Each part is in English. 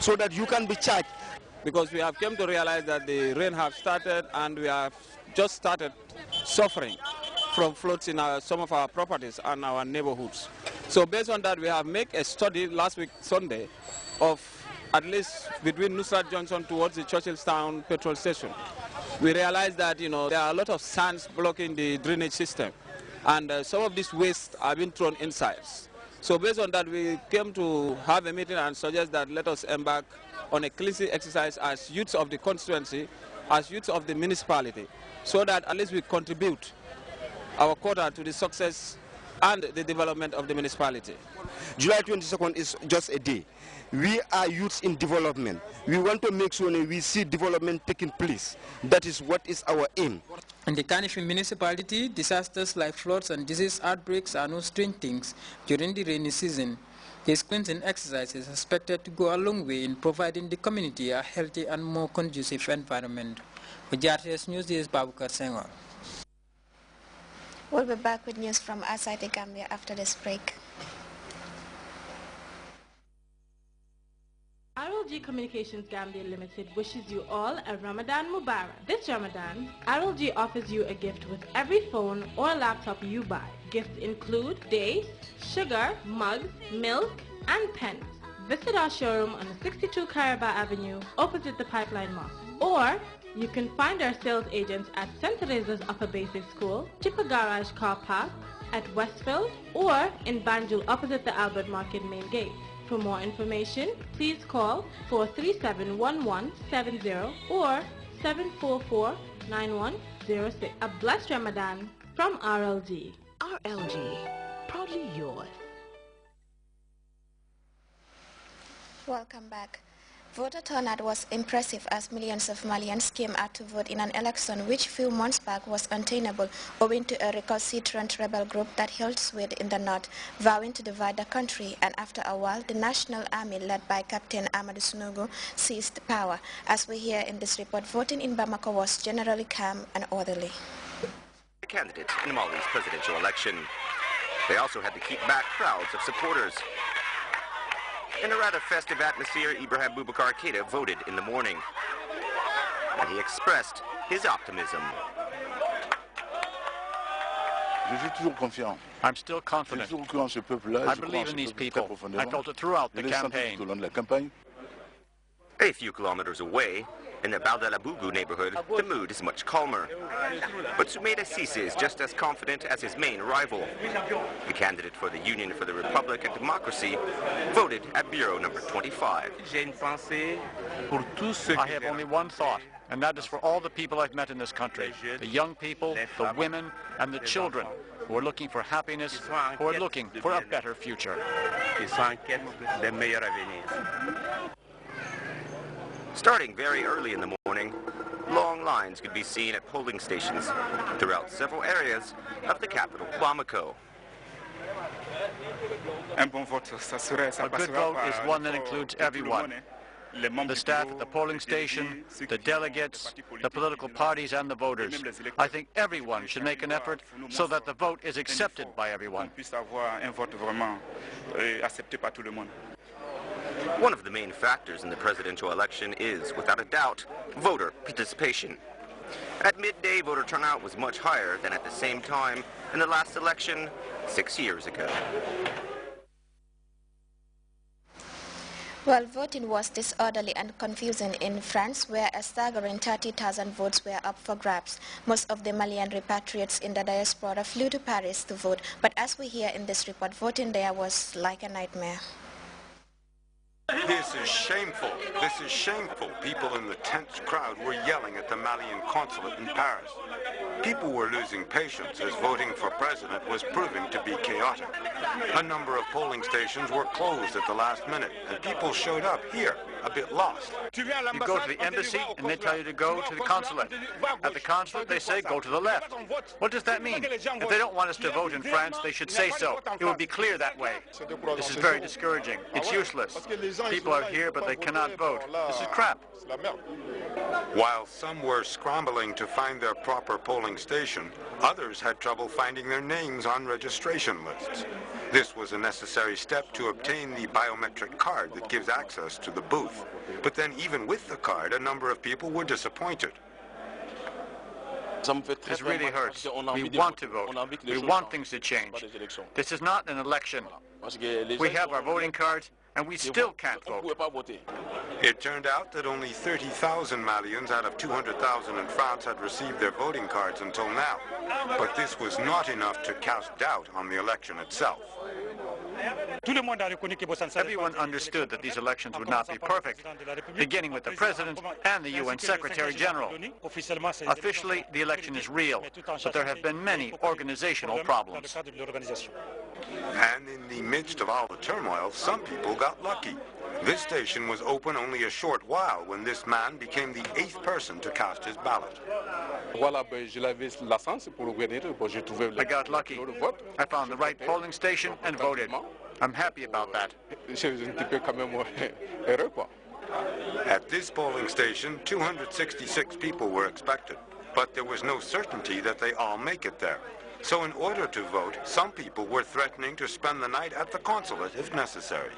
so that you can be charged. Because we have come to realize that the rain have started and we have just started suffering from floods in some of our properties and our neighborhoods. So based on that, we have made a study last week Sunday of at least between Nusrat Junction towards the Churchilltown petrol station. We realized that there are a lot of sands blocking the drainage system, and some of these wastes are being thrown inside. So based on that, we came to have a meeting and suggest that let us embark on a cleansing exercise as youths of the constituency, as youths of the municipality, so that at least we contribute our quota to the success and the development of the municipality. July 22nd is just a day. We are youths in development. We want to make sure we see development taking place. That is what is our aim. In the Kanifi municipality, disasters like floods and disease outbreaks are no strange things during the rainy season. This cleansing exercise is expected to go a long way in providing the community a healthy and more conducive environment. For Grts News, this is Babukar Senghor. We'll be back with news from outside the Gambia after this break. RLG Communications Gambia Limited wishes you all a Ramadan Mubarak. This Ramadan, RLG offers you a gift with every phone or laptop you buy. Gifts include dates, sugar, mugs, milk, and pens. Visit our showroom on 62 Caraba Avenue, opposite the Pipeline Mosque. Or you can find our sales agents at St. Teresa's Upper Basic School, Chippa Garage Car Park, at Westfield, or in Banjul opposite the Albert Market main gate. For more information, please call 437-1170 or 744-9106. A blessed Ramadan from RLG. RLG, proudly yours. Welcome back. Voter turnout was impressive as millions of Malians came out to vote in an election which few months back was untenable owing to a recalcitrant rebel group that held sway in the north, vowing to divide the country, and after a while the National Army led by Captain Amadou Sunugu seized power. As we hear in this report, voting in Bamako was generally calm and orderly. The candidates in Mali's presidential election. They also had to keep back crowds of supporters. In a rather festive atmosphere, Ibrahim Boubacar Keita voted in the morning. And he expressed his optimism. I'm still confident. I believe in these people. I felt it throughout the campaign. A few kilometers away, in the Baldalabugu neighborhood, the mood is much calmer. But Soumaïla Cissé is just as confident as his main rival. The candidate for the Union for the Republic and Democracy voted at Bureau number 25. I have only one thought, and that is for all the people I've met in this country, the young people, the women, and the children who are looking for happiness, who are looking for a better future. Starting very early in the morning, long lines could be seen at polling stations throughout several areas of the capital, Bamako. A good vote is one that includes everyone. The staff at the polling station, the delegates, the political parties, and the voters. I think everyone should make an effort so that the vote is accepted by everyone. One of the main factors in the presidential election is, without a doubt, voter participation. At midday, voter turnout was much higher than at the same time in the last election 6 years ago. Well, voting was disorderly and confusing in France, where a staggering 30,000 votes were up for grabs. Most of the Malian repatriates in the diaspora flew to Paris to vote, but as we hear in this report, voting there was like a nightmare. This is shameful. This is shameful. People in the tense crowd were yelling at the Malian consulate in Paris. People were losing patience as voting for president was proving to be chaotic. A number of polling stations were closed at the last minute, and people showed up here, a bit lost. You go to the embassy, and they tell you to go to the consulate. At the consulate, they say, go to the left. What does that mean? If they don't want us to vote in France, they should say so. It would be clear that way. This is very discouraging. It's useless. People are here, but they cannot vote. This is crap. While some were scrambling to find their proper polling station, others had trouble finding their names on registration lists. This was a necessary step to obtain the biometric card that gives access to the booth. But then even with the card, a number of people were disappointed. This really hurts. We want to vote. We want things to change. This is not an election. We have our voting cards, and we still can't vote. It turned out that only 30,000 Malians out of 200,000 in France had received their voting cards until now. But this was not enough to cast doubt on the election itself. Everyone understood that these elections would not be perfect, beginning with the President and the UN Secretary General. Officially, the election is real, but there have been many organizational problems. And in the midst of all the turmoil, some people got lucky. This station was open only a short while when this man became the 8th person to cast his ballot. I got lucky. I found the right polling station and voted. I'm happy about that. At this polling station, 266 people were expected, but there was no certainty that they all make it there. So in order to vote, some people were threatening to spend the night at the consulate if necessary.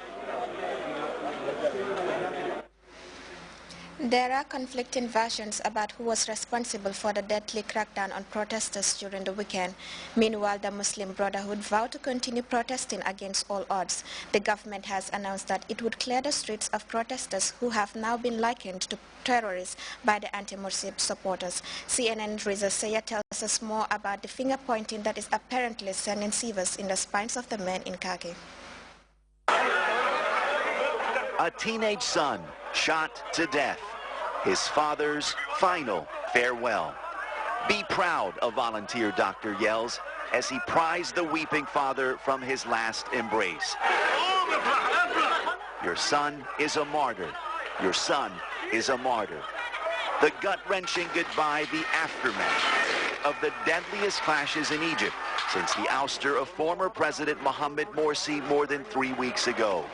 There are conflicting versions about who was responsible for the deadly crackdown on protesters during the weekend. Meanwhile, the Muslim Brotherhood vowed to continue protesting against all odds. The government has announced that it would clear the streets of protesters who have now been likened to terrorists by the anti-Morsi supporters. CNN Reza Sayed tells us more about the finger-pointing that is apparently sending shivers in the spines of the men in khaki. A teenage son shot to death. His father's final farewell. Be proud, a volunteer doctor yells as he pries the weeping father from his last embrace. Your son is a martyr. Your son is a martyr. The gut-wrenching goodbye, the aftermath of the deadliest clashes in Egypt since the ouster of former President Mohamed Morsi more than 3 weeks ago.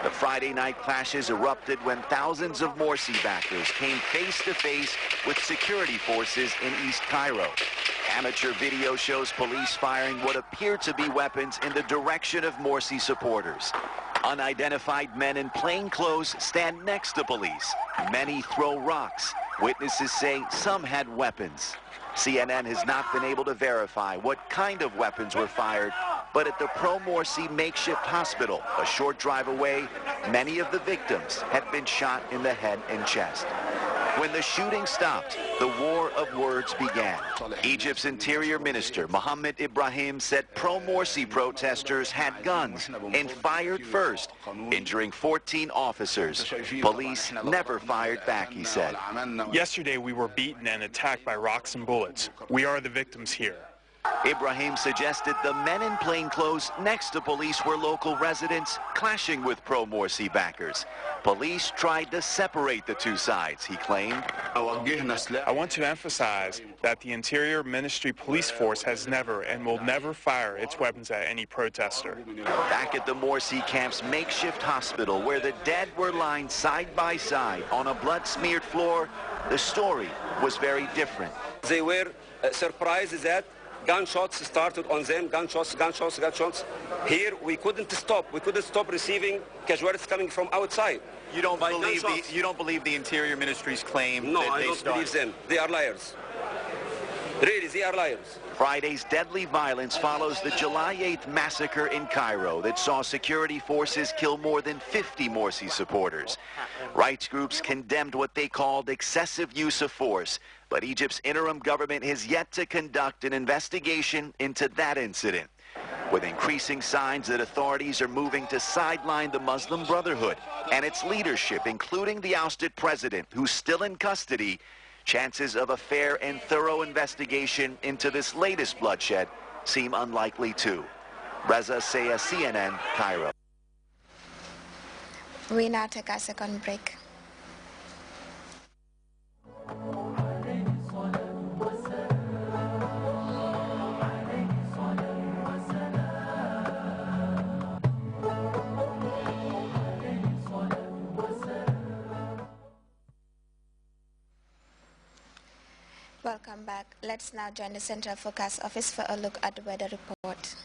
The Friday night clashes erupted when thousands of Morsi backers came face-to-face with security forces in East Cairo. Amateur video shows police firing what appeared to be weapons in the direction of Morsi supporters. Unidentified men in plain clothes stand next to police. Many throw rocks. Witnesses say some had weapons. CNN has not been able to verify what kind of weapons were fired, but at the pro-Morsi makeshift hospital, a short drive away, many of the victims had been shot in the head and chest. When the shooting stopped, the war of words began. Egypt's Interior Minister, Mohammed Ibrahim, said pro-Morsi protesters had guns and fired first, injuring 14 officers. Police never fired back, he said. Yesterday, we were beaten and attacked by rocks and bullets. We are the victims here. Ibrahim suggested the men in plain clothes next to police were local residents clashing with pro-Morsi backers. Police tried to separate the two sides, he claimed. I want to emphasize that the Interior Ministry police force has never and will never fire its weapons at any protester. Back at the Morsi camp's makeshift hospital, where the dead were lined side by side on a blood-smeared floor, the story was very different. They were surprised that gunshots started on them, gunshots. Here, we couldn't stop. We couldn't stop receiving casualties coming from outside. You don't believe the Interior Ministry's claim no, that they I don't started? believe them. They are liars. Really, they are liars. Friday's deadly violence follows the July 8th massacre in Cairo that saw security forces kill more than 50 Morsi supporters. Rights groups condemned what they called excessive use of force, but Egypt's interim government has yet to conduct an investigation into that incident, with increasing signs that authorities are moving to sideline the Muslim Brotherhood and its leadership, including the ousted president, who's still in custody. Chances of a fair and thorough investigation into this latest bloodshed seem unlikely too. Reza Sayed, CNN, Cairo. We now take a second break. Welcome back. Let's now join the Central Forecast Office for a look at the weather report.